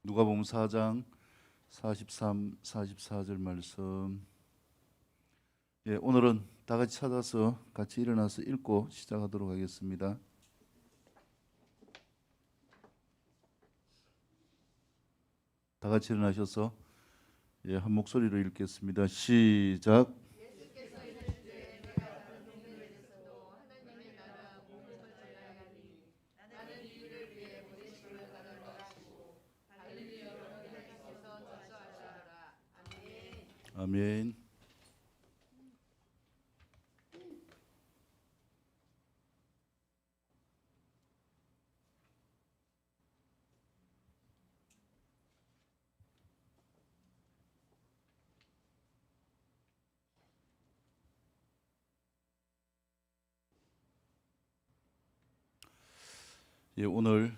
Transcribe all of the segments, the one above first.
누가복음 4장 43, 44절 말씀. 오늘은 다 같이 찾아서 같이 일어나서 읽고 시작하도록 하겠습니다. 다 같이 일어나셔서 한 목소리로 읽겠습니다. 시작. 아멘. 오늘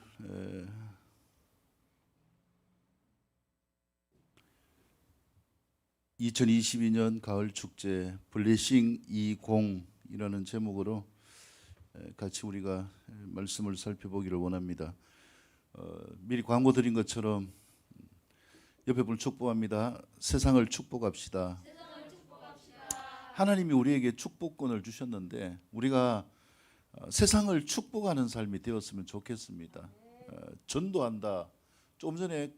2022년 가을 축제 블레싱 20이라는 제목으로 같이 우리가 말씀을 살펴보기를 원합니다. 미리 광고 드린 것처럼 옆에 분을 축복합니다. 세상을 축복합시다. 하나님이 우리에게 축복권을 주셨는데 우리가 세상을 축복하는 삶이 되었으면 좋겠습니다. 전도한다. 좀 전에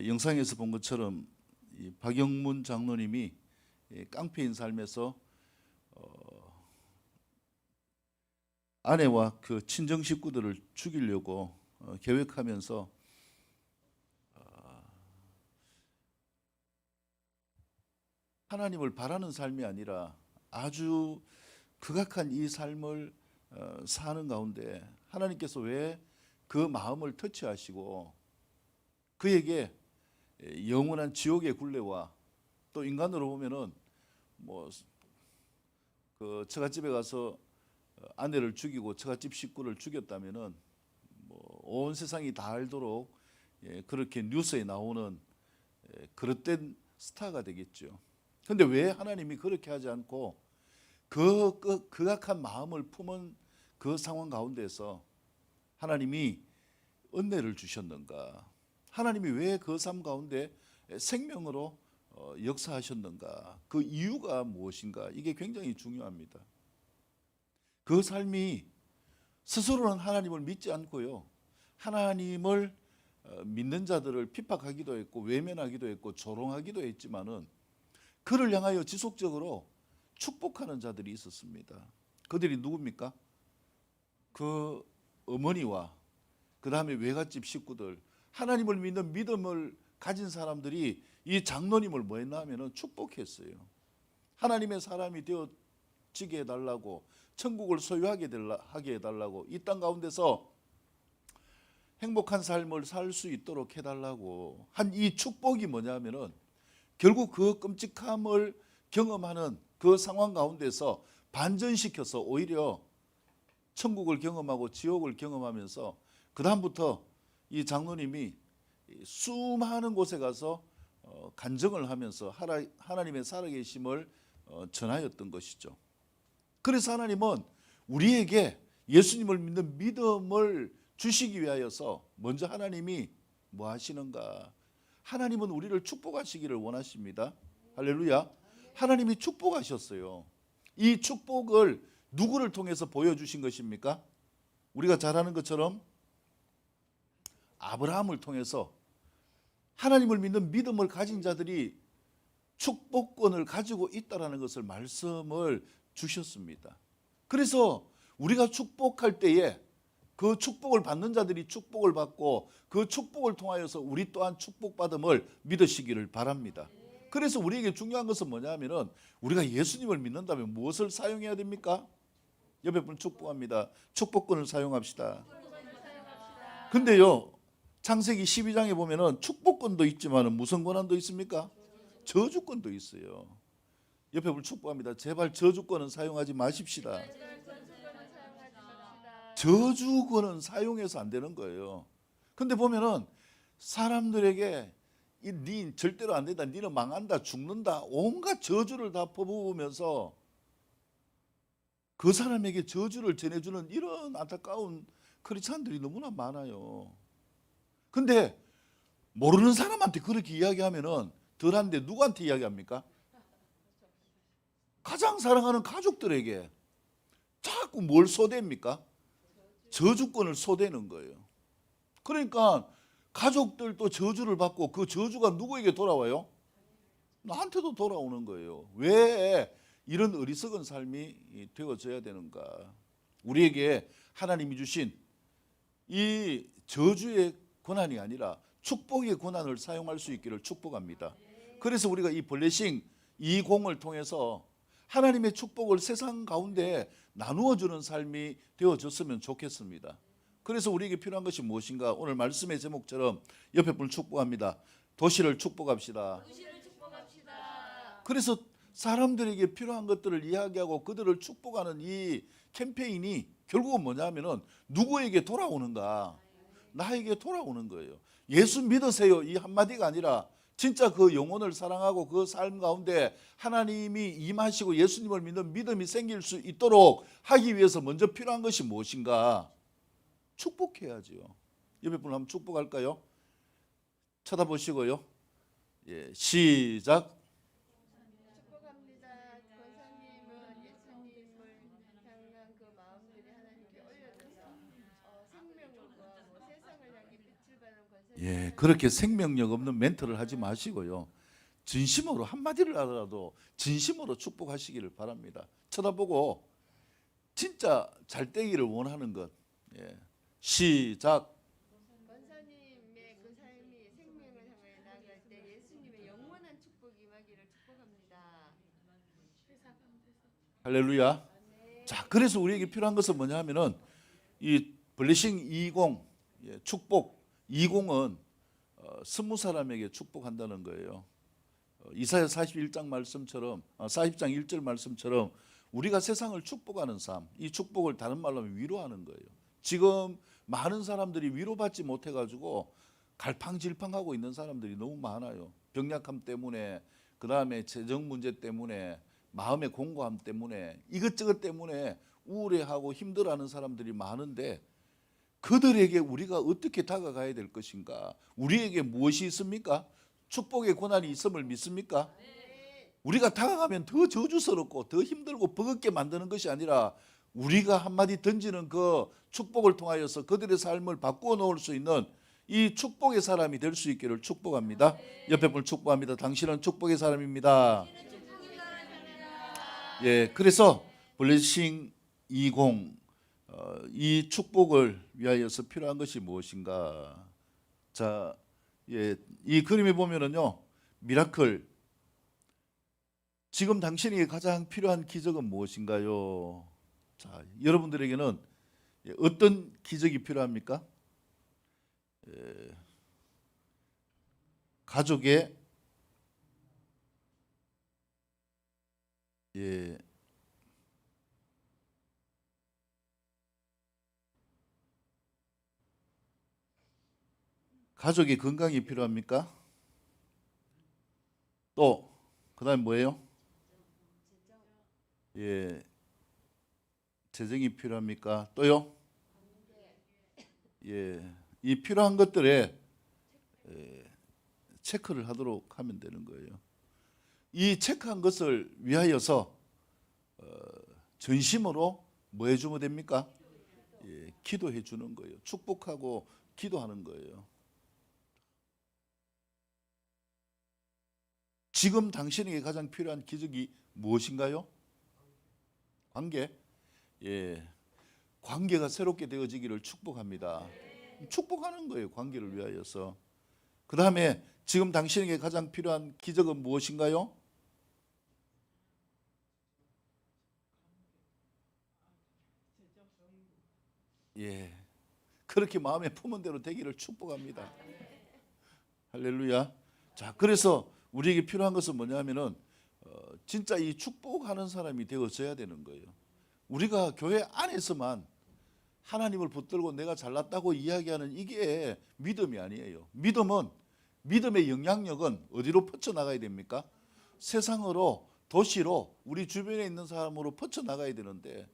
영상에서 본 것처럼 이 박영문 장로님이 깡패인 삶에서 아내와 그 친정 식구들을 죽이려고 계획하면서 하나님을 바라는 삶이 아니라 아주 극악한 이 삶을 사는 가운데 하나님께서 왜 그 마음을 터치하시고 그에게 영원한 지옥의 굴레와 또 인간으로 보면은 그 처갓집에 가서 아내를 죽이고 처갓집 식구를 죽였다면은 온 세상이 다 알도록 그렇게 뉴스에 나오는 그릇된 스타가 되겠죠. 근데 왜 하나님이 그렇게 하지 않고 그 극악한 마음을 품은 그 상황 가운데서 하나님이 은혜를 주셨는가? 하나님이 왜 그 삶 가운데 생명으로 역사하셨는가? 그 이유가 무엇인가? 이게 굉장히 중요합니다. 그 삶이 스스로는 하나님을 믿지 않고요, 하나님을 믿는 자들을 핍박하기도 했고 외면하기도 했고 조롱하기도 했지만은 그를 향하여 지속적으로 축복하는 자들이 있었습니다. 그들이 누굽니까? 그 어머니와 그 다음에 외갓집 식구들, 하나님을 믿는 믿음을 가진 사람들이 이 장로님을 뭐 했나 하면은 축복했어요. 하나님의 사람이 되어지게 해달라고, 천국을 소유하게 하게 해달라고, 이 땅 가운데서 행복한 삶을 살 수 있도록 해달라고 한 이 축복이 뭐냐 하면은 결국 그 끔찍함을 경험하는 그 상황 가운데서 반전시켜서 오히려 천국을 경험하고 지옥을 경험하면서 그 다음부터 이 장로님이 수많은 곳에 가서 간증을 하면서 하나님의 살아계심을 전하였던 것이죠. 그래서 하나님은 우리에게 예수님을 믿는 믿음을 주시기 위하여서 먼저 하나님이 뭐 하시는가? 하나님은 우리를 축복하시기를 원하십니다. 할렐루야. 하나님이 축복하셨어요. 이 축복을 누구를 통해서 보여주신 것입니까? 우리가 잘 아는 것처럼 아브라함을 통해서 하나님을 믿는 믿음을 가진 자들이 축복권을 가지고 있다는 것을 말씀을 주셨습니다. 그래서 우리가 축복할 때에 그 축복을 받는 자들이 축복을 받고 그 축복을 통하여서 우리 또한 축복받음을 믿으시기를 바랍니다. 그래서 우리에게 중요한 것은 뭐냐 하면은 우리가 예수님을 믿는다면 무엇을 사용해야 됩니까? 옆에 분 축복합니다. 축복권을 사용합시다. 근데요, 창세기 12장에 보면은 축복권도 있지만 무슨 권한도 있습니까? 저주권도 있어요. 옆에 분 축복합니다. 제발 저주권은 사용하지 마십시다. 저주권은 사용해서 안 되는 거예요. 근데 보면은 사람들에게 니 절대로 안 된다, 니는 망한다, 죽는다, 온갖 저주를 다 퍼부으면서 그 사람에게 저주를 전해주는 이런 안타까운 크리스찬들이 너무나 많아요. 근데 모르는 사람한테 그렇게 이야기하면은 덜한데 누구한테 이야기합니까? 가장 사랑하는 가족들에게 자꾸 뭘 쏟아냅니까? 저주권을 쏟아내는 거예요. 그러니까 가족들도 저주를 받고 그 저주가 누구에게 돌아와요? 나한테도 돌아오는 거예요. 왜 이런 어리석은 삶이 되어져야 되는가? 우리에게 하나님이 주신 이 저주의 권한이 아니라 축복의 권한을 사용할 수 있기를 축복합니다. 그래서 우리가 이 블레싱 이 공을 통해서 하나님의 축복을 세상 가운데 나누어 주는 삶이 되어졌으면 좋겠습니다. 그래서 우리에게 필요한 것이 무엇인가? 오늘 말씀의 제목처럼 옆에 분을 축복합니다. 도시를 축복합시다. 그래서 사람들에게 필요한 것들을 이야기하고 그들을 축복하는 이 캠페인이 결국은 뭐냐면은 누구에게 돌아오는가? 나에게 돌아오는 거예요. 예수 믿으세요 이 한마디가 아니라 진짜 그 영혼을 사랑하고 그 삶 가운데 하나님이 임하시고 예수님을 믿는 믿음이 생길 수 있도록 하기 위해서 먼저 필요한 것이 무엇인가? 축복해야지요. 옆에 분 한번 축복할까요? 쳐다보시고요. 예, 시작. 축복합니다. 권사님은 예수님을 향한 그 마음들이 하나님께 올려져서 생명과 세상을 향해 빛을 발하는 권사님. 예, 그렇게 생명력 없는 멘트를 하지 마시고요. 진심으로 한마디를 하더라도 진심으로 축복하시기를 바랍니다. 쳐다보고 진짜 잘 되기를 원하는 것. 예. 시작. 권사님의 그 삶이 생명을 향해 나아갈 때 예수님의 영원한 축복이 임하기를 축복합니다. 할렐루야. 자, 그래서 우리에게 필요한 것은 뭐냐 하면은 이 블레싱 20 예, 축복 20은 20사람에게 축복한다는 거예요. 이사야 41장 말씀처럼 40장 1절 말씀처럼 우리가 세상을 축복하는 삶, 이 축복을 다른 말로 하면 위로하는 거예요. 지금 많은 사람들이 위로받지 못해가지고 갈팡질팡하고 있는 사람들이 너무 많아요. 병약함 때문에, 그 다음에 재정 문제 때문에, 마음의 공고함 때문에, 이것저것 때문에 우울해하고 힘들어하는 사람들이 많은데 그들에게 우리가 어떻게 다가가야 될 것인가? 우리에게 무엇이 있습니까? 축복의 권한이 있음을 믿습니까? 우리가 다가가면 더 저주스럽고 더 힘들고 버겁게 만드는 것이 아니라 우리가 한마디 던지는 그 축복을 통하여서 그들의 삶을 바꾸어 놓을 수 있는 이 축복의 사람이 될 수 있기를 축복합니다. 옆에 분 축복합니다. 당신은 축복의 사람입니다. 예, 그래서 블레싱 20 이 축복을 위하여서 필요한 것이 무엇인가? 자, 예, 이 그림에 보면은요, 미라클. 지금 당신에게 가장 필요한 기적은 무엇인가요? 자, 여러분들에게는 어떤 기적이 필요합니까? 가족의 가족의 건강이 필요합니까? 또 그다음 뭐예요? 예, 재정이 필요합니까? 또요? 예, 이 필요한 것들에 체크를 하도록 하면 되는 거예요. 이 체크한 것을 위하여서 전심으로 뭐 해주면 됩니까? 예, 기도해 주는 거예요. 축복하고 기도하는 거예요. 지금 당신에게 가장 필요한 기적이 무엇인가요? 관계. 예, 관계가 새롭게 되어지기를 축복합니다. 축복하는 거예요. 관계를 위하여서. 그 다음에 지금 당신에게 가장 필요한 기적은 무엇인가요? 예, 그렇게 마음에 품은 대로 되기를 축복합니다. 할렐루야. 자, 그래서 우리에게 필요한 것은 뭐냐면은 진짜 이 축복하는 사람이 되어져야 되는 거예요. 우리가 교회 안에서만 하나님을 붙들고 내가 잘났다고 이야기하는 이게 믿음이 아니에요. 믿음의 영향력은 어디로 퍼져나가야 됩니까? 세상으로, 도시로, 우리 주변에 있는 사람으로 퍼져나가야 되는데,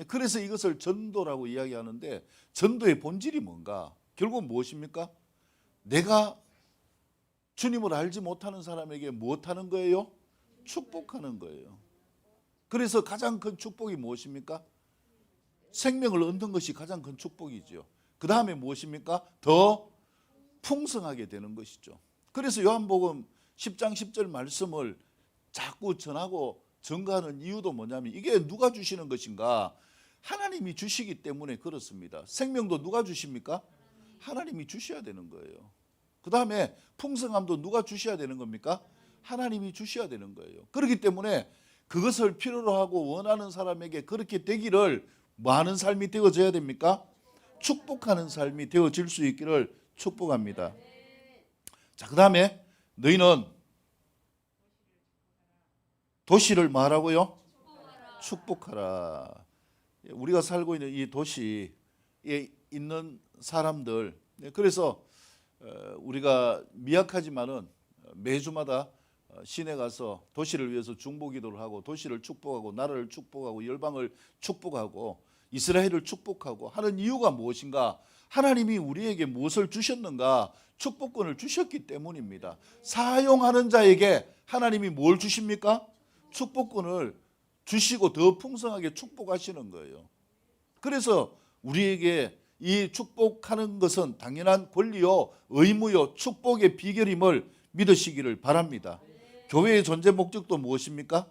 그래서 이것을 전도라고 이야기하는데 전도의 본질이 뭔가? 결국 무엇입니까? 내가 주님을 알지 못하는 사람에게 무엇하는 거예요? 축복하는 거예요. 그래서 가장 큰 축복이 무엇입니까? 생명을 얻는 것이 가장 큰 축복이죠. 그 다음에 무엇입니까? 더 풍성하게 되는 것이죠. 그래서 요한복음 10장 10절 말씀을 자꾸 전하고 증거하는 이유도 뭐냐면 이게 누가 주시는 것인가? 하나님이 주시기 때문에 그렇습니다. 생명도 누가 주십니까? 하나님이 주셔야 되는 거예요. 그 다음에 풍성함도 누가 주셔야 되는 겁니까? 하나님이 주셔야 되는 거예요. 그렇기 때문에 그것을 필요로 하고 원하는 사람에게 그렇게 되기를 뭐 하는 삶이 되어져야 됩니까? 축복하는 삶이 되어질 수 있기를 축복합니다. 자, 그 다음에 너희는 도시를 말하고요? 축복하라. 우리가 살고 있는 이 도시에 있는 사람들, 그래서 우리가 미약하지만은 매주마다 시내 가서 도시를 위해서 중보기도를 하고 도시를 축복하고 나라를 축복하고 열방을 축복하고 이스라엘을 축복하고 하는 이유가 무엇인가? 하나님이 우리에게 무엇을 주셨는가? 축복권을 주셨기 때문입니다. 사용하는 자에게 하나님이 뭘 주십니까? 축복권을 주시고 더 풍성하게 축복하시는 거예요. 그래서 우리에게 이 축복하는 것은 당연한 권리요, 의무요, 축복의 비결임을 믿으시기를 바랍니다. 교회의 존재 목적도 무엇입니까?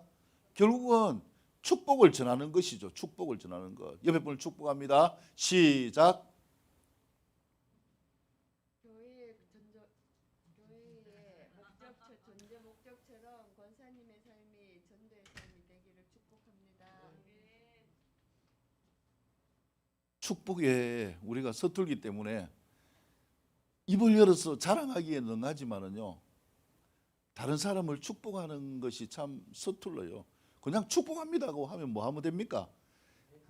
결국은 축복을 전하는 것이죠. 축복을 전하는 것. 옆에 분을 축복합니다. 시작. 교회의 존재 목적처럼 권사님의 삶이 전도의 삶이 되기를 축복합니다. 축복에 우리가 서툴기 때문에 입을 열어서 자랑하기에 능하지만은요, 다른 사람을 축복하는 것이 참 서툴러요. 그냥 축복합니다고 하면 뭐 하면 됩니까?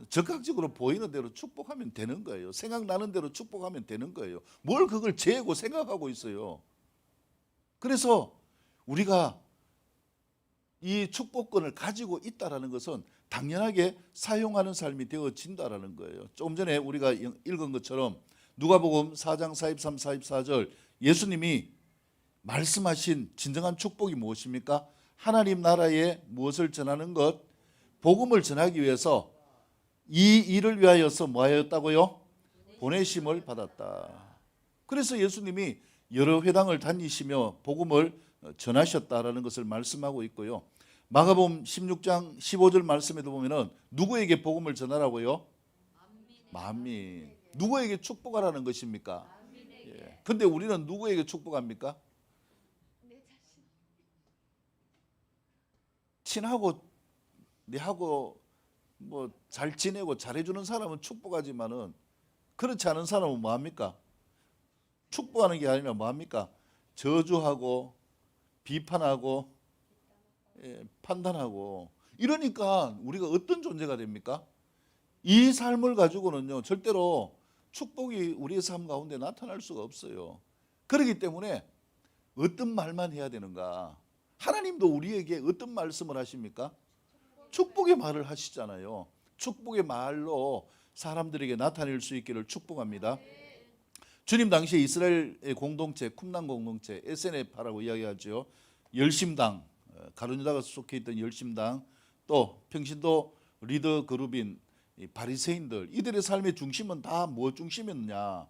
적극적으로 보이는 대로 축복하면 되는 거예요. 생각나는 대로 축복하면 되는 거예요. 뭘 그걸 재고 생각하고 있어요. 그래서 우리가 이 축복권을 가지고 있다라는 것은 당연하게 사용하는 삶이 되어진다라는 거예요. 조금 전에 우리가 읽은 것처럼 누가복음 4장 43, 44절 예수님이 말씀하신 진정한 축복이 무엇입니까? 하나님 나라에 무엇을 전하는 것? 복음을 전하기 위해서 이 일을 위하여서 뭐 하였다고요? 보내심을 받았다. 그래서 예수님이 여러 회당을 다니시며 복음을 전하셨다라는 것을 말씀하고 있고요. 마가복음 16장 15절 말씀에도 보면은 누구에게 복음을 전하라고요? 만민. 누구에게 축복하라는 것입니까? 예. 근데 우리는 누구에게 축복합니까? 친하고 내하고 뭐 잘 지내고 잘해주는 사람은 축복하지만은 그렇지 않은 사람은 뭐 합니까? 축복하는 게 아니라 뭐 합니까? 저주하고 비판하고 판단하고 이러니까 우리가 어떤 존재가 됩니까? 이 삶을 가지고는요 절대로 축복이 우리의 삶 가운데 나타날 수가 없어요. 그렇기 때문에 어떤 말만 해야 되는가? 하나님도 우리에게 어떤 말씀을 하십니까? 축복의 말을 하시잖아요. 축복의 말로 사람들에게 나타낼 수 있기를 축복합니다. 주님 당시에 이스라엘의 공동체, 쿰난 공동체, SNF라고 이야기하죠. 열심당, 가룟유다가 속해 있던 열심당, 또 평신도 리더 그룹인 바리새인들, 이들의 삶의 중심은 다 뭐 중심이었냐?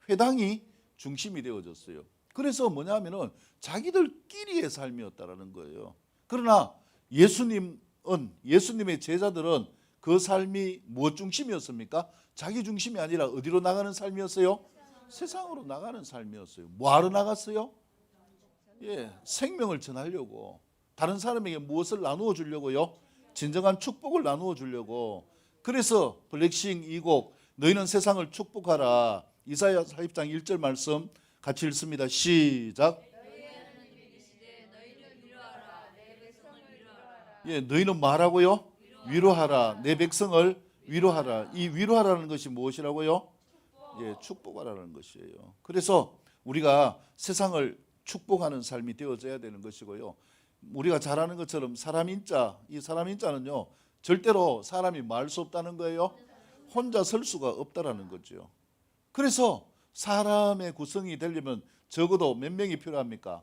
회당이 중심이 되어졌어요. 그래서 뭐냐면은 자기들끼리의 삶이었다라는 거예요. 그러나 예수님의 제자들은 그 삶이 무엇 중심이었습니까? 자기 중심이 아니라 어디로 나가는 삶이었어요? 세상으로 나가는 삶이었어요. 뭐하러 나갔어요? 생명을 전하려고, 다른 사람에게 무엇을 나누어 주려고요? 진정한 축복을 나누어 주려고. 그래서 블레싱 이 곡 너희는 세상을 축복하라, 이사야 40장 1절 말씀 같이 읽습니다. 시작. 너희는 말하고요? 위로하라. 내 백성을 위로하라. 이 위로하라는 것이 무엇이라고요? 축복하라는 것이에요. 그래서 우리가 세상을 축복하는 삶이 되어져야 되는 것이고요. 우리가 잘 아는 것처럼 사람인자, 이 사람인자는요 절대로 사람이 말 수 없다는 거예요. 혼자 설 수가 없다라는 거죠. 그래서 사람의 구성이 되려면 적어도 몇 명이 필요합니까?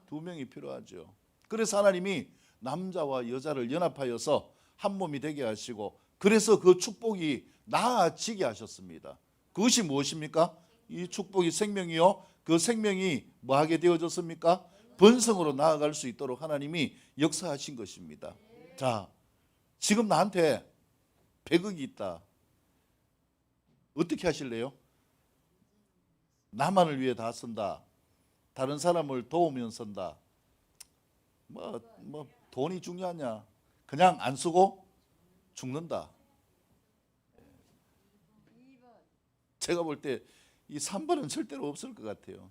2명. 2명이 필요하죠. 그래서 하나님이 남자와 여자를 연합하여서 한 몸이 되게 하시고, 그래서 그 축복이 나아지게 하셨습니다. 그것이 무엇입니까? 이 축복이 생명이요, 그 생명이 뭐하게 되어졌습니까? 번성으로 나아갈 수 있도록 하나님이 역사하신 것입니다. 자, 지금 나한테 100억이 있다. 어떻게 하실래요? 나만을 위해 다 쓴다. 다른 사람을 도우면 쓴다. 뭐 돈이 중요하냐? 그냥 안 쓰고 죽는다. 2번. 제가 볼 때 이 3번은 절대로 없을 것 같아요.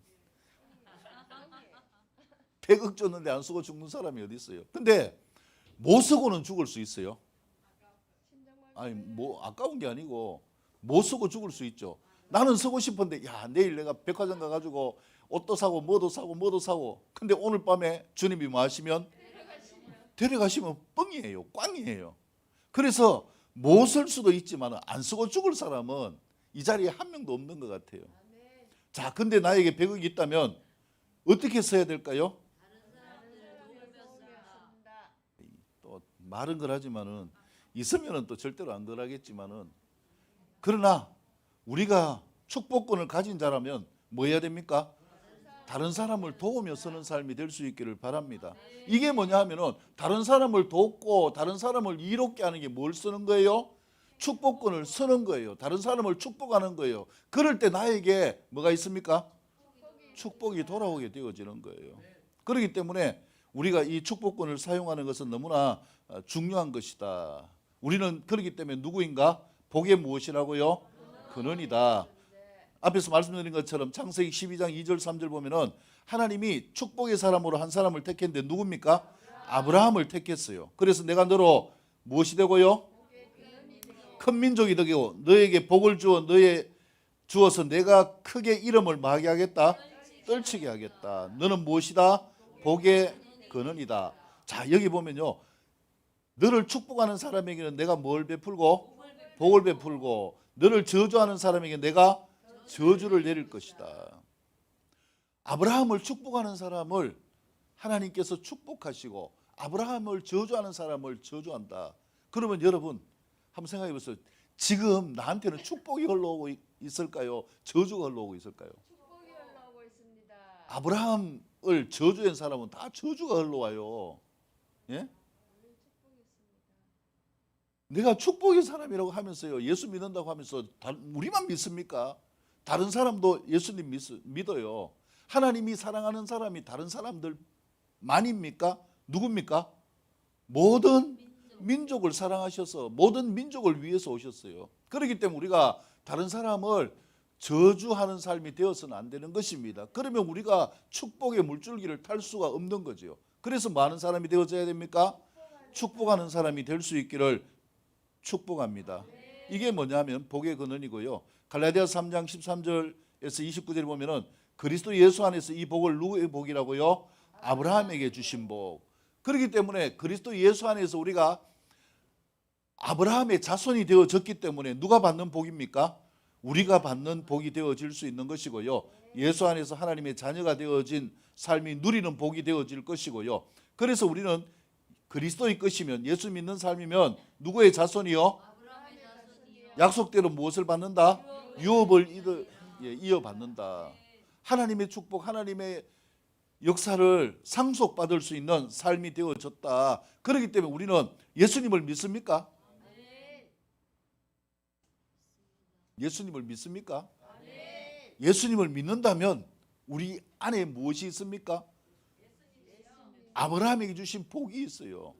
100억 줬는데 안 쓰고 죽는 사람이 어디 있어요? 근데 못 쓰고는 죽을 수 있어요. 아니 뭐 아까운 게 아니고 못 쓰고 죽을 수 있죠. 나는 쓰고 싶은데 야 내일 내가 백화점 가가지고 옷도 사고 뭐도 사고 뭐도 사고, 근데 오늘 밤에 주님이 뭐 하시면 데려가시면 뻥이에요. 꽝이에요. 그래서 못 쓸 수도 있지만 안 쓰고 죽을 사람은 이 자리에 한 명도 없는 것 같아요. 자, 근데 나에게 100억이 있다면 어떻게 써야 될까요? 또 말은 그러지만은 있으면은 또 절대로 안 그러겠지만은, 그러나 우리가 축복권을 가진 자라면 뭐 해야 됩니까? 다른 사람을 도우며 쓰는 삶이 될 수 있기를 바랍니다. 이게 뭐냐 하면은 다른 사람을 돕고 다른 사람을 이롭게 하는 게 뭘 쓰는 거예요? 축복권을 쓰는 거예요. 다른 사람을 축복하는 거예요. 그럴 때 나에게 뭐가 있습니까? 축복이 돌아오게 되어지는 거예요. 그렇기 때문에 우리가 이 축복권을 사용하는 것은 너무나 중요한 것이다. 우리는 그렇기 때문에 누구인가? 복의 무엇이라고요? 근원이다. 앞에서 말씀드린 것처럼 창세기 12장 2절 3절 보면은 하나님이 축복의 사람으로 한 사람을 택했는데 누굽니까? 아브라함을 택했어요. 그래서 내가 너로 무엇이 되고요? 큰 민족이 되고 너에게 복을 주어서 내가 크게 이름을 뭐하게 하겠다? 떨치게 하겠다. 너는 무엇이다? 복의 근원이다. 자, 여기 보면요, 너를 축복하는 사람에게는 내가 뭘 베풀고? 복을 베풀고, 너를 저주하는 사람에게 내가 저주를 내릴 것이다. 아브라함을 축복하는 사람을 하나님께서 축복하시고 아브라함을 저주하는 사람을 저주한다. 그러면 여러분 한번 생각해 보세요. 지금 나한테는 축복이 흘러오고 있을까요? 저주가 흘러오고 있을까요? 축복이 올라오고 있습니다. 아브라함을 저주한 사람은 다 저주가 흘러와요. 예? 내가 축복의 사람이라고 하면서요, 예수 믿는다고 하면서 우리만 믿습니까? 다른 사람도 예수님 믿어요. 하나님이 사랑하는 사람이 다른 사람들만입니까? 누굽니까? 모든 민족을 사랑하셔서 모든 민족을 위해서 오셨어요. 그렇기 때문에 우리가 다른 사람을 저주하는 삶이 되어서는 안 되는 것입니다. 그러면 우리가 축복의 물줄기를 탈 수가 없는 거죠. 그래서 뭐 하는 사람이 되어져야 됩니까? 축복하는 사람이 될 수 있기를 축복합니다. 이게 뭐냐면 복의 근원이고요. 갈라디아서 3장 13절에서 29절에 보면은 그리스도 예수 안에서 이 복을 누구의 복이라고요? 아브라함에게 주신 복. 그렇기 때문에 그리스도 예수 안에서 우리가 아브라함의 자손이 되어졌기 때문에 누가 받는 복입니까? 우리가 받는 복이 되어질 수 있는 것이고요. 예수 안에서 하나님의 자녀가 되어진 삶이 누리는 복이 되어질 것이고요. 그래서 우리는 그리스도의 것이면, 예수 믿는 삶이면 누구의 자손이요? 약속대로 무엇을 받는다? 유업을 이어받는다. 하나님의 축복, 하나님의 역사를 상속받을 수 있는 삶이 되어졌다. 그렇기 때문에 우리는 예수님을 믿습니까? 예수님을 믿습니까? 예수님을 믿는다면 우리 안에 무엇이 있습니까? 아브라함에게 주신 복이 있어요.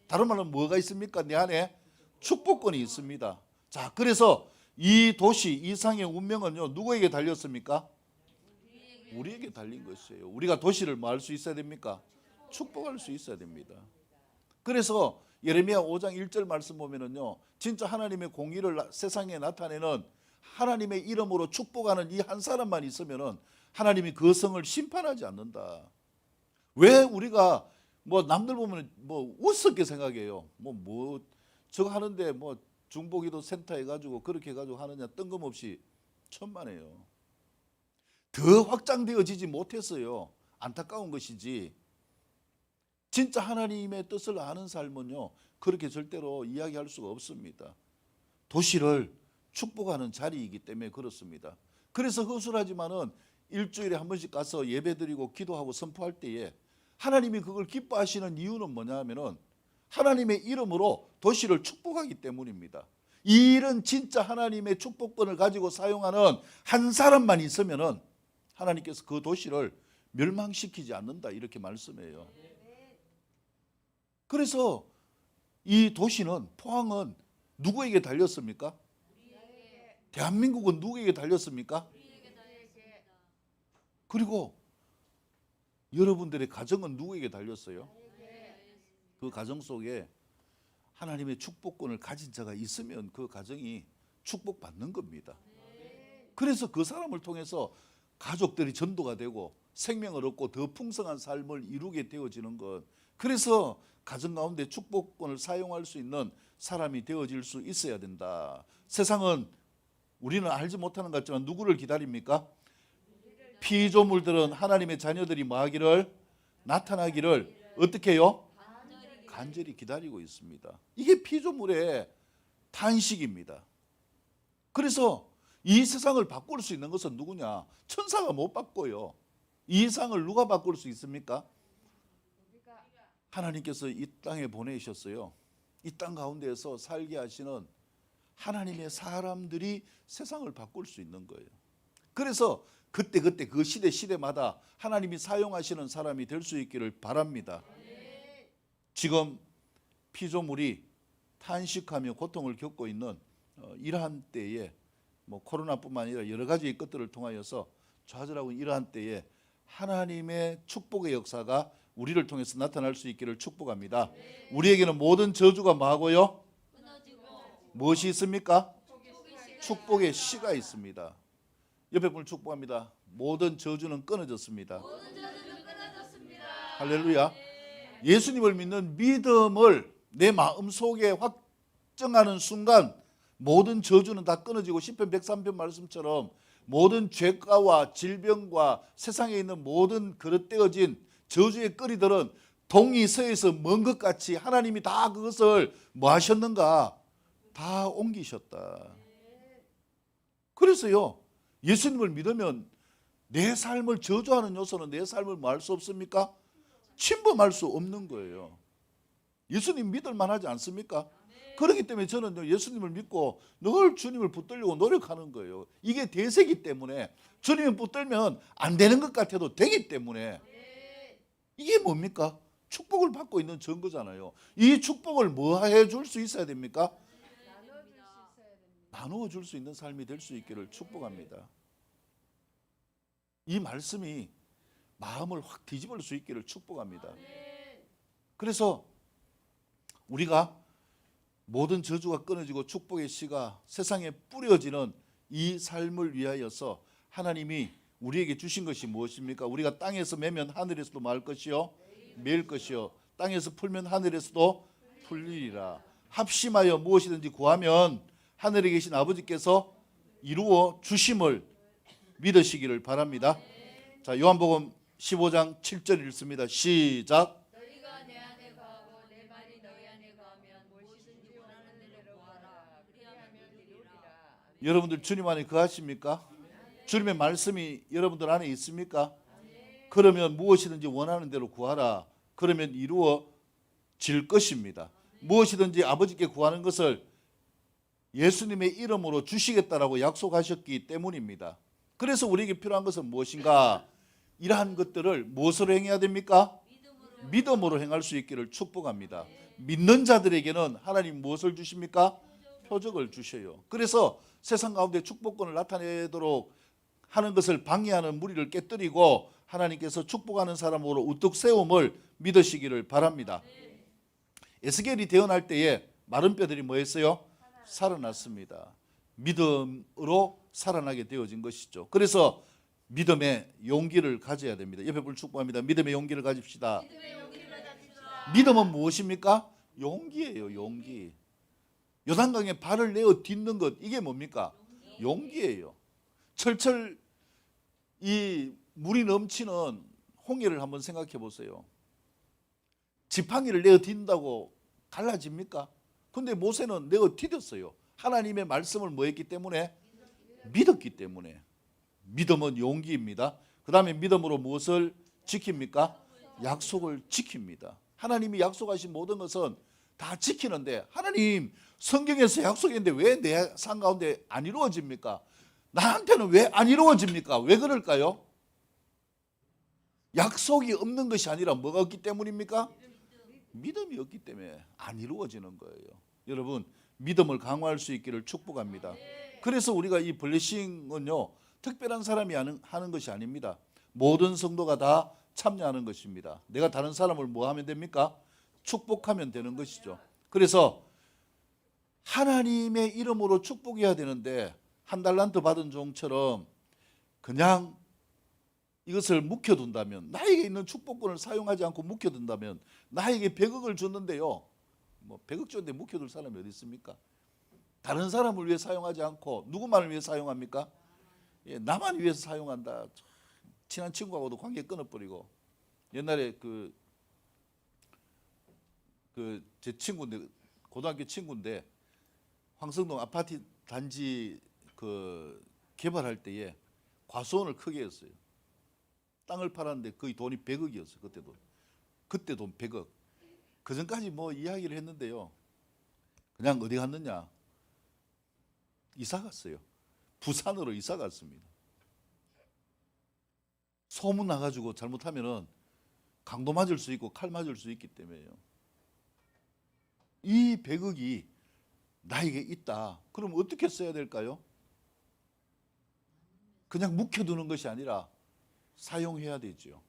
다른 말로 뭐가 있습니까? 내 안에 축복권이 있습니다. 자, 그래서 이 도시, 이 상의 운명은요, 누구에게 달렸습니까? 우리에게 달린 것이에요. 우리가 도시를 뭐 할 수 있어야 됩니까? 축복할 수 있어야 됩니다. 그래서 예레미야 5장 1절 말씀 보면은요, 진짜 하나님의 공의를 세상에 나타내는, 하나님의 이름으로 축복하는 이 한 사람만 있으면은 하나님이 그 성을 심판하지 않는다. 왜 우리가 뭐 남들 보면 뭐 우습게 생각해요. 뭐 저거 하는데 뭐 중보기도 센터 해가지고 그렇게 해가지고 하느냐, 뜬금없이 천만에요. 더 확장되어지지 못했어요. 안타까운 것이지. 진짜 하나님의 뜻을 아는 삶은요, 그렇게 절대로 이야기할 수가 없습니다. 도시를 축복하는 자리이기 때문에 그렇습니다. 그래서 허술하지만은 일주일에 한 번씩 가서 예배드리고 기도하고 선포할 때에 하나님이 그걸 기뻐하시는 이유는 뭐냐 하면은 하나님의 이름으로 도시를 축복하기 때문입니다. 이 일은 진짜 하나님의 축복권을 가지고 사용하는 한 사람만 있으면은 하나님께서 그 도시를 멸망시키지 않는다, 이렇게 말씀해요. 그래서 이 도시는, 포항은 누구에게 달렸습니까? 대한민국은 누구에게 달렸습니까? 그리고 여러분들의 가정은 누구에게 달렸어요? 그 가정 속에 하나님의 축복권을 가진 자가 있으면 그 가정이 축복받는 겁니다. 그래서 그 사람을 통해서 가족들이 전도가 되고 생명을 얻고 더 풍성한 삶을 이루게 되어지는 것. 그래서 가정 가운데 축복권을 사용할 수 있는 사람이 되어질 수 있어야 된다. 세상은 우리는 알지 못하는 것 같지만 누구를 기다립니까? 피조물들은 하나님의 자녀들이 뭐하기를, 나타나기를 어떻게 해요? 간절히 기다리고 있습니다. 이게 피조물의 탄식입니다. 그래서 이 세상을 바꿀 수 있는 것은 누구냐? 천사가 못 바꿔요. 이 세상을 누가 바꿀 수 있습니까? 하나님께서 이 땅에 보내셨어요. 이 땅 가운데에서 살게 하시는 하나님의 사람들이 세상을 바꿀 수 있는 거예요. 그래서 그때 그 시대마다 하나님이 사용하시는 사람이 될 수 있기를 바랍니다. 지금 피조물이 탄식하며 고통을 겪고 있는 이러한 때에 코로나뿐만 아니라 여러 가지 것들을 통하여서 좌절하고 이러한 때에 하나님의 축복의 역사가 우리를 통해서 나타날 수 있기를 축복합니다. 우리에게는 모든 저주가 뭐하고요? 무엇이 있습니까? 축복의 씨가 있습니다. 옆에 분을 축복합니다. 모든 저주는 끊어졌습니다. 할렐루야. 예수님을 믿는 믿음을 내 마음속에 확정하는 순간 모든 저주는 다 끊어지고 시편 103편 말씀처럼 모든 죄가와 질병과 세상에 있는 모든 그릇되어진 저주의 거리들은 동이 서에서 먼 것 같이 하나님이 다 그것을 뭐 하셨는가? 다 옮기셨다. 그래서요, 예수님을 믿으면 내 삶을 저주하는 요소는 내 삶을 뭐 할 수 없습니까? 침범할 수 없는 거예요. 예수님 믿을 만하지 않습니까? 그렇기 때문에 저는 예수님을 믿고 늘 주님을 붙들려고 노력하는 거예요. 이게 대세기 때문에 주님을 붙들면 안 되는 것 같아도 되기 때문에. 이게 뭡니까? 축복을 받고 있는 증거잖아요. 이 축복을 뭐 해줄 수 있어야 됩니까? 나누어 줄 수 있는 삶이 될 수 있기를 축복합니다. 이 말씀이 마음을 확 뒤집을 수 있기를 축복합니다. 그래서 우리가 모든 저주가 끊어지고 축복의 씨가 세상에 뿌려지는 이 삶을 위하여서 하나님이 우리에게 주신 것이 무엇입니까? 우리가 땅에서 매면 하늘에서도 말 것이요 매일 것이요 땅에서 풀면 하늘에서도 풀리리라. 합심하여 무엇이든지 구하면 하늘에 계신 아버지께서 이루어 주심을 믿으시기를 바랍니다. 자, 요한복음 15장 7절 읽습니다. 시작. 너희가 내 안에 거하고 내 말이 너희 안에 거하면 무엇이든지 원하는 대로 구하라. 그리하면 이루리라. 여러분들 주님 안에 거하십니까? 주님의 말씀이 여러분들 안에 있습니까? 그러면 무엇이든지 원하는 대로 구하라. 그러면 이루어질 것입니다. 무엇이든지 아버지께 구하는 것을 예수님의 이름으로 주시겠다라고 약속하셨기 때문입니다. 그래서 우리에게 필요한 것은 무엇인가? 이러한 것들을 무엇으로 행해야 됩니까? 믿음으로 행할 수 있기를 축복합니다. 믿는 자들에게는 하나님 무엇을 주십니까? 표적을 주셔요. 그래서 세상 가운데 축복권을 나타내도록 하는 것을 방해하는 무리를 깨뜨리고 하나님께서 축복하는 사람으로 우뚝 세움을 믿으시기를 바랍니다. 에스겔이 태어날 때에 마른 뼈들이 뭐 했어요? 살아났습니다. 믿음으로 살아나게 되어진 것이죠. 그래서 믿음의 용기를 가져야 됩니다. 옆에 분 축복합니다. 믿음의 용기를 가집시다. 믿음은 무엇입니까? 용기예요. 용기. 요단강에 발을 내어 딛는 것, 이게 뭡니까? 용기예요. 철철 이 물이 넘치는 홍해를 한번 생각해 보세요. 지팡이를 내어 딘다고 갈라집니까? 근데 모세는 내어 디뎠어요. 하나님의 말씀을 뭐 했기 때문에? 믿었기 때문에. 믿음은 용기입니다. 그 다음에 믿음으로 무엇을 지킵니까? 약속을 지킵니다. 하나님이 약속하신 모든 것은 다 지키는데, 하나님 성경에서 약속했는데 왜 내 삶 가운데 안 이루어집니까? 나한테는 왜 안 이루어집니까? 왜 그럴까요? 약속이 없는 것이 아니라 뭐가 없기 때문입니까? 믿음이 없기 때문에 안 이루어지는 거예요. 여러분, 믿음을 강화할 수 있기를 축복합니다. 그래서 우리가 이 블레싱은요, 특별한 사람이 하는 것이 아닙니다. 모든 성도가 다 참여하는 것입니다. 내가 다른 사람을 뭐 하면 됩니까? 축복하면 되는 것이죠. 그래서 하나님의 이름으로 축복해야 되는데, 한 달란트 받은 종처럼 그냥 이것을 묵혀둔다면, 나에게 있는 축복권을 사용하지 않고 묵혀둔다면, 나에게 100억을 줬는데요, 뭐 100억 줬는데 묵혀둘 사람이 어디 있습니까? 다른 사람을 위해 사용하지 않고 누구만을 위해 사용합니까? 예, 나만 위해서 사용한다. 친한 친구하고도 관계 끊어버리고, 옛날에 제 친구인데, 고등학교 친구인데, 황성동 아파트 단지 개발할 때에 과수원을 크게 했어요. 땅을 팔았는데 거의 돈이 100억이었어요. 그때 돈 100억. 그 전까지 뭐 이야기를 했는데요, 그냥 어디 갔느냐, 이사 갔어요. 부산으로 이사 갔습니다. 소문 나가지고 잘못하면은 강도 맞을 수 있고 칼 맞을 수 있기 때문에요. 이 100억이 나에게 있다. 그럼 어떻게 써야 될까요? 그냥 묵혀두는 것이 아니라 사용해야 되죠.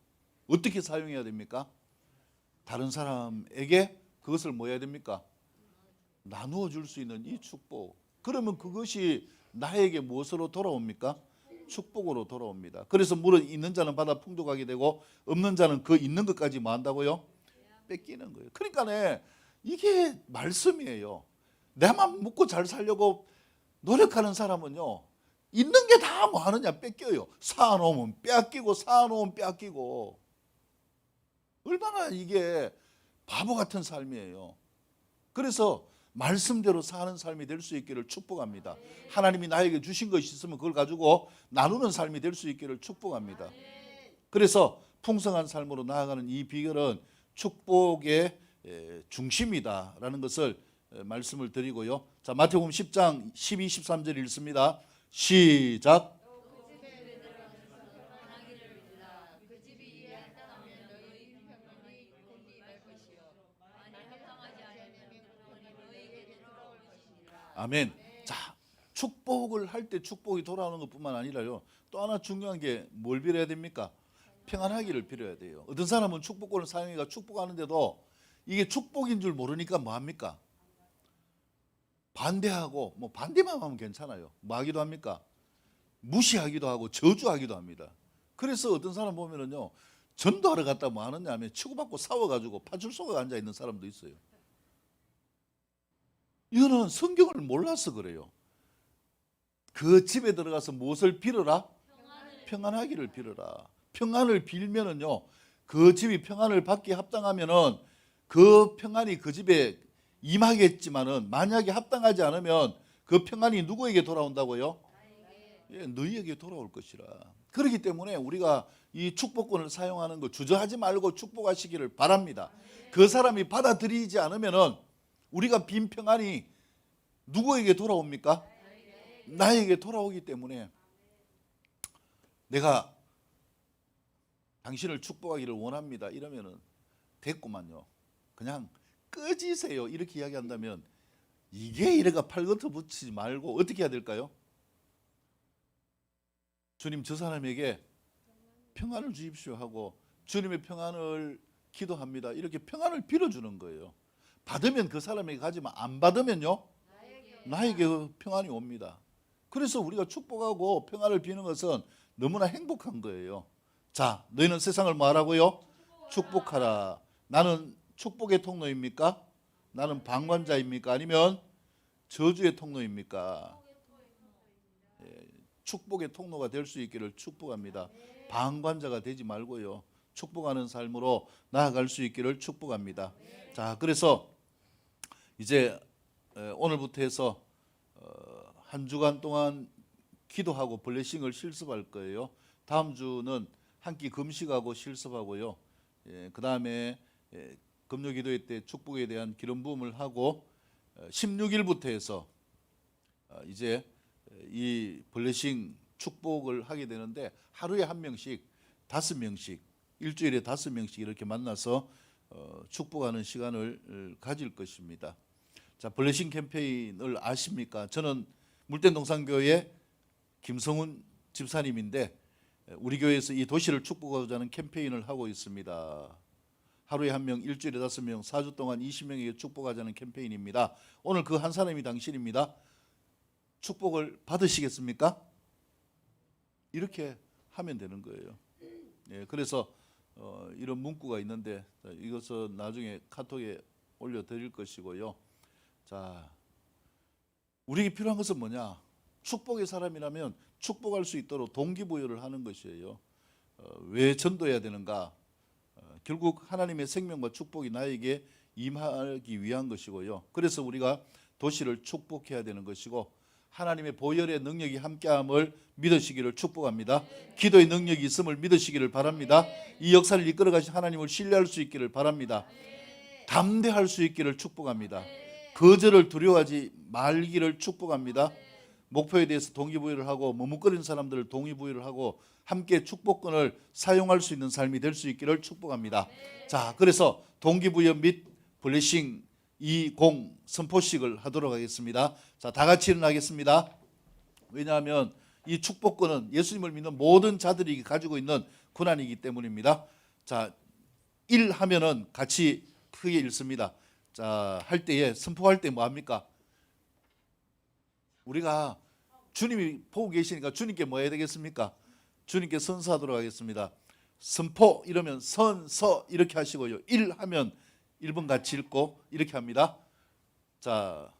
어떻게 사용해야 됩니까? 다른 사람에게 그것을 뭐 해야 됩니까? 나누어 줄 수 있는 이 축복. 그러면 그것이 나에게 무엇으로 돌아옵니까? 축복으로 돌아옵니다. 그래서 물은 있는 자는 받아 풍족하게 되고, 없는 자는 그 있는 것까지 뭐 한다고요? 뺏기는 거예요. 그러니까 이게 말씀이에요. 내만 묵고 잘 살려고 노력하는 사람은요, 있는 게 다 뭐 하느냐? 뺏겨요. 쌓아놓으면 뺏기고, 쌓아놓으면 뺏기고. 얼마나 이게 바보 같은 삶이에요. 그래서 말씀대로 사는 삶이 될 수 있기를 축복합니다. 하나님이 나에게 주신 것이 있으면 그걸 가지고 나누는 삶이 될 수 있기를 축복합니다. 그래서 풍성한 삶으로 나아가는 이 비결은 축복의 중심이다라는 것을 말씀을 드리고요. 자, 마태복음 10장 12, 13절 읽습니다. 시작. 아멘. 자, 축복을 할 때 축복이 돌아오는 것뿐만 아니라요, 또 하나 중요한 게 뭘 빌어야 됩니까? 평안하기를 빌어야 돼요. 어떤 사람은 축복권을 사용해가 축복하는데도 이게 축복인 줄 모르니까 뭐 합니까? 반대하고, 뭐 반대만 하면 괜찮아요. 뭐 하기도 합니까? 무시하기도 하고 저주하기도 합니다. 그래서 어떤 사람 보면은요, 전도하러 갔다 뭐 하느냐 하면 치고받고 싸워가지고 파출소가 앉아 있는 사람도 있어요. 이거는 성경을 몰라서 그래요. 그 집에 들어가서 무엇을 빌어라? 평안하기를 빌어라. 평안을 빌면은요, 그 집이 평안을 받기에 합당하면은 그 평안이 그 집에 임하겠지만은, 만약에 합당하지 않으면 그 평안이 누구에게 돌아온다고요? 예, 너희에게 돌아올 것이라. 그렇기 때문에 우리가 이 축복권을 사용하는 거 주저하지 말고 축복하시기를 바랍니다. 그 사람이 받아들이지 않으면은 우리가 빈 평안이 누구에게 돌아옵니까? 나에게 돌아오기 때문에, 내가 당신을 축복하기를 원합니다 이러면은 됐구만요. 그냥 꺼지세요 이렇게 이야기한다면, 이게 이래가 팔겉을 붙이지 말고 어떻게 해야 될까요? 주님, 저 사람에게 평안을 주십시오 하고, 주님의 평안을 기도합니다 이렇게 평안을 빌어주는 거예요. 받으면 그 사람에게 가지만, 안 받으면요, 나에게 평안이 옵니다. 그래서 우리가 축복하고 평안을 비는 것은 너무나 행복한 거예요. 자, 너희는 세상을 뭐 하라고요? 축복하라. 나는 축복의 통로입니까? 나는 방관자입니까? 아니면 저주의 통로입니까? 축복의 통로가 될 수 있기를 축복합니다. 방관자가 되지 말고요. 축복하는 삶으로 나아갈 수 있기를 축복합니다. 자, 그래서 이제 오늘부터 해서 한 주간 동안 기도하고 블레싱을 실습할 거예요. 다음 주는 한 끼 금식하고 실습하고요. 그 다음에 금요기도회 때 축복에 대한 기름 부음을 하고 16일부터 해서 이제 이 블레싱 축복을 하게 되는데 하루에 한 명씩 5명씩 일주일에 5명씩 이렇게 만나서 축복하는 시간을 가질 것입니다. 자, 블레싱 캠페인을 아십니까? 저는 물대동산교회 김성훈 집사님인데 우리 교회에서 이 도시를 축복하고자 하는 캠페인을 하고 있습니다. 하루에 한 명, 일주일에 5명, 4주 동안 20명에게 축복하자는 캠페인입니다. 오늘 그 한 사람이 당신입니다. 축복을 받으시겠습니까? 이렇게 하면 되는 거예요. 예, 그래서 이런 문구가 있는데 이것은 나중에 카톡에 올려드릴 것이고요. 자, 우리에게 필요한 것은 뭐냐? 축복의 사람이라면 축복할 수 있도록 동기부여를 하는 것이에요. 왜 전도해야 되는가? 결국 하나님의 생명과 축복이 나에게 임하기 위한 것이고요. 그래서 우리가 도시를 축복해야 되는 것이고 하나님의 보혈의 능력이 함께함을 믿으시기를 축복합니다. 기도의 능력이 있음을 믿으시기를 바랍니다. 이 역사를 이끌어 가신 하나님을 신뢰할 수 있기를 바랍니다. 담대할 수 있기를 축복합니다. 거절을 두려워하지 말기를 축복합니다. 목표에 대해서 동기부여를 하고 머뭇거리는 사람들을 동기부여를 하고 함께 축복권을 사용할 수 있는 삶이 될 수 있기를 축복합니다. 자, 그래서 동기부여 및 블레싱 20 선포식을 하도록 하겠습니다. 자, 다 같이 일어나겠습니다. 왜냐하면 이 축복권은 예수님을 믿는 모든 자들이 가지고 있는 권한이기 때문입니다. 자, 1 하면은 같이 크게 읽습니다. 자, 할 때에 선포할 때 뭐 합니까? 우리가 주님이 보고 계시니까 주님께 뭐 해야 되겠습니까? 주님께 선서하도록 하겠습니다. 선포 이러면 선서 이렇게 하시고요. 1 하면 1번 같이 읽고 이렇게 합니다. 자,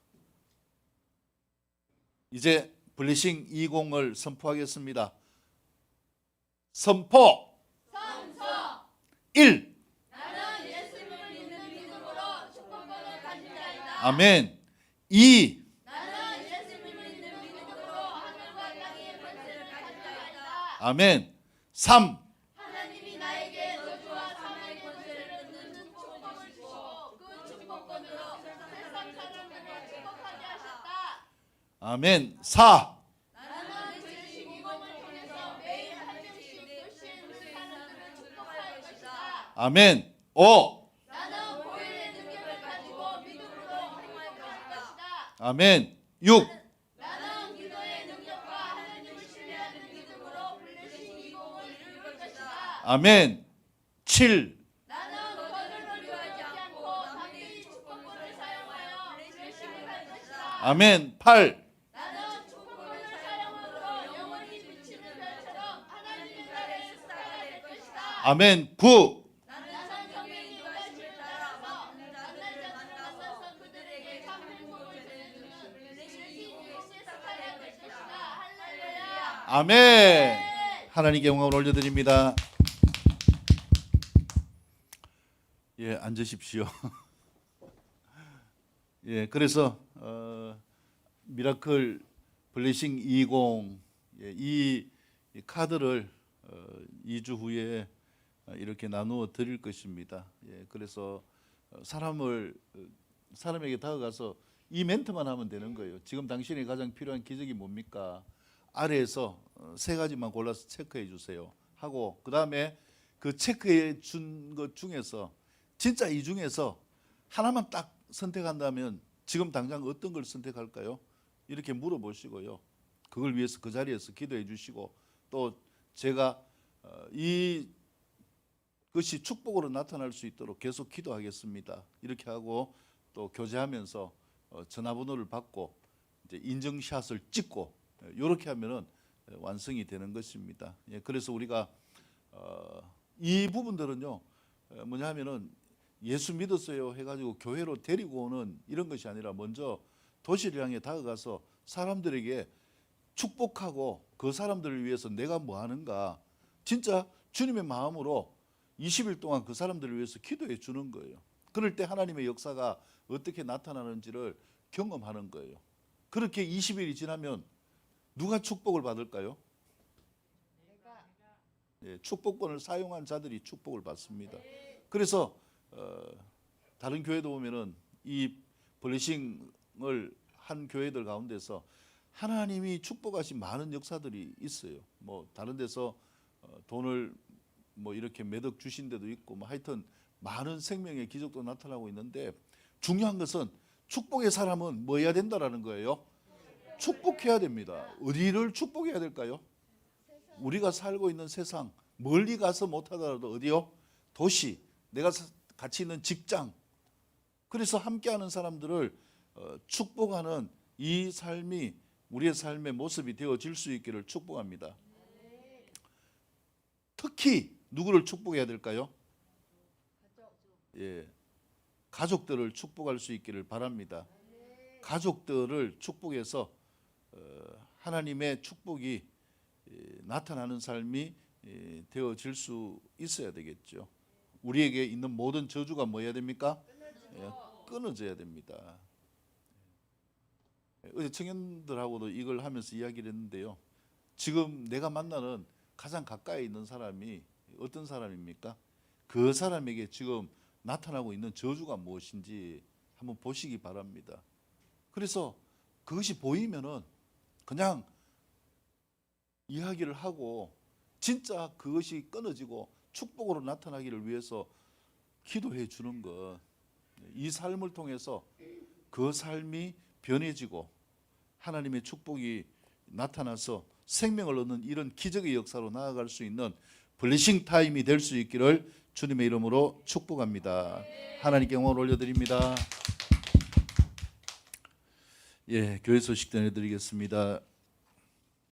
이제 블레싱 20을 선포하겠습니다. 선포 1 나는 예수님을 믿는 믿음으로 축복권을 가진 자이다. 아멘. 2 나는 예수님을 믿는 믿음으로 하늘과 땅의 권세를 가진 자이다. 아멘. 3 하나님이 나에게 저주와 사망의 권세를 얻는 축복을 주시고 그 축복권으로 세상 사람들을 축복하게 하셨다. 아멘. 4 나는 주신 이공을 통해서 매일 한 명씩 도시에 있는 사람들을 축복할 것이다. 아멘. 5 나는 보혈의 능력을 가지고 믿음으로 행할 것이다. 아멘. 6 나는 기도의 능력과 하나님을 신뢰하는 믿음으로 블레싱 이공을 이룰 것이다. 아멘. 7 나는 거절을 요하지 않고 담대히 축복권을 사용하여 블레싱을 할 것이다. 아멘. 8 나는 축복권을 사용함으로 영원히 비치는 별처럼 하나님의 나라의 스타가 될 것이다. 아멘. 9 나는 성령의 인도하심을 따라서 만난 자들을 만나서 그들에게 참 행복을 전해주는 블레싱 이공의 스타가 될 것이다. 할렐루야. 아멘. 하나님께 영광을 올려드립니다. 예, 앉으십시오. 예, 그래서 미라클 블레싱 20 이 카드를 2주 후에 이렇게 나누어 드릴 것입니다. 예, 그래서 사람에게 다가가서 이 멘트만 하면 되는 거예요. 지금 당신이 가장 필요한 기적이 뭡니까? 아래에서 3가지만 골라서 체크해 주세요 하고 그 다음에 그 체크해 준 것 중에서 진짜 이 중에서 하나만 딱 선택한다면 지금 당장 어떤 걸 선택할까요? 이렇게 물어보시고요. 그걸 위해서 그 자리에서 기도해 주시고 또 제가 이것이 축복으로 나타날 수 있도록 계속 기도하겠습니다. 이렇게 하고 또 교제하면서 전화번호를 받고 이제 인증샷을 찍고 이렇게 하면은 완성이 되는 것입니다. 예, 그래서 우리가 이 부분들은요 뭐냐 하면은 예수 믿었어요 해가지고 교회로 데리고 오는 이런 것이 아니라 먼저 도시를 향해 다가가서 사람들에게 축복하고 그 사람들을 위해서 내가 뭐 하는가, 진짜 주님의 마음으로 20일 동안 그 사람들을 위해서 기도해 주는 거예요. 그럴 때 하나님의 역사가 어떻게 나타나는지를 경험하는 거예요. 그렇게 20일이 지나면 누가 축복을 받을까요? 예, 축복권을 사용한 자들이 축복을 받습니다. 그래서 다른 교회도 보면은 이 블레싱을 한 교회들 가운데서 하나님이 축복하신 많은 역사들이 있어요. 뭐 다른 데서 돈을 뭐 이렇게 매덕 주신 데도 있고, 뭐 하여튼 많은 생명의 기적도 나타나고 있는데, 중요한 것은 축복의 사람은 뭐 해야 된다라는 거예요. 축복해야 됩니다. 어디를 축복해야 될까요? 우리가 살고 있는 세상, 멀리 가서 못하더라도 어디요? 도시, 내가 같이 있는 직장. 그래서 함께하는 사람들을 축복하는 이 삶이 우리의 삶의 모습이 되어질 수 있기를 축복합니다. 특히 누구를 축복해야 될까요? 예, 가족들을 축복할 수 있기를 바랍니다. 가족들을 축복해서 하나님의 축복이 나타나는 삶이 되어질 수 있어야 되겠죠. 우리에게 있는 모든 저주가 뭐 해야 됩니까? 끊어져야 됩니다. 어제 청년들하고도 이걸 하면서 이야기를 했는데요. 지금 내가 만나는 가장 가까이 있는 사람이 어떤 사람입니까? 그 사람에게 지금 나타나고 있는 저주가 무엇인지 한번 보시기 바랍니다. 그래서 그것이 보이면은 그냥 이야기를 하고 진짜 그것이 끊어지고 축복으로 나타나기를 위해서 기도해 주는 것. 이 삶을 통해서 그 삶이 변해지고 하나님의 축복이 나타나서 생명을 얻는 이런 기적의 역사로 나아갈 수 있는 블레싱 타임이 될 수 있기를 주님의 이름으로 축복합니다. 하나님께 영광을 올려드립니다. 예, 교회 소식 전해드리겠습니다.